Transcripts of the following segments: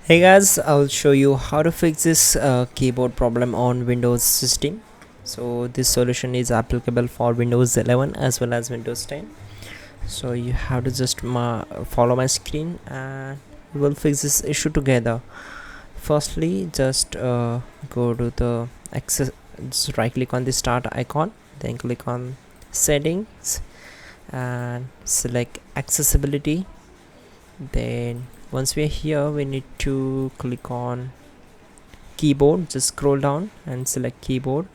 Hey guys, I'll show you how to fix this keyboard problem on Windows system. So this solution is applicable for Windows 11 as well as Windows 10. So you have to just follow my screen and we will fix this issue together. Firstly, just go to the access, just right click on the start icon, then click on settings and select accessibility. Then once we are here, we need to click on keyboard. Just scroll down and select keyboard,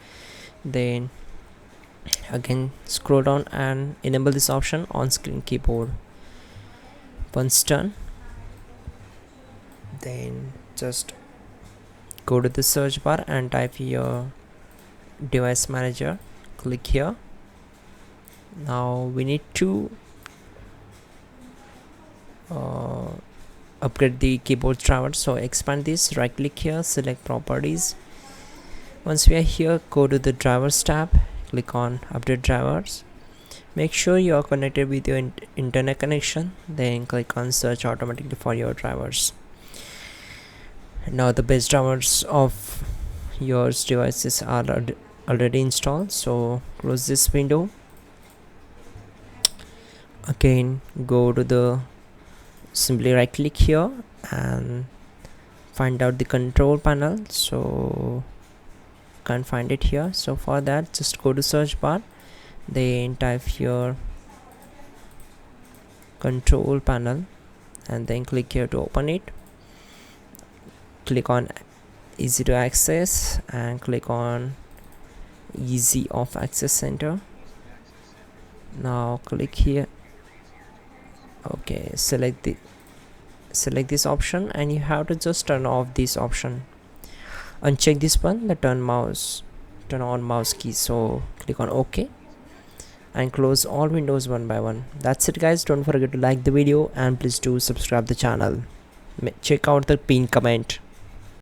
then again scroll down and enable this option on screen keyboard. Once done, then just go to the search bar and type your device manager. Click here. Now we need to upgrade the keyboard driver, so expand this, right click here, select properties. Once we are here, go to the drivers tab, click on update drivers. Make sure you are connected with your internet connection, then click on search automatically for your drivers. Now the base drivers of your devices are already installed, so close this window. Again, go to the simply right click here and find out the control panel. So can't find it here, so for that just go to search bar, then type here control panel and then click here to open it. Click on easy to access and click on easy off access center. Now click here. Okay, select this option and you have to just turn off this option. Uncheck this one, the turn on mouse key. So click on OK and close all windows one by one. That's it guys. Don't forget to like the video and please do subscribe the channel. Check out the pinned comment.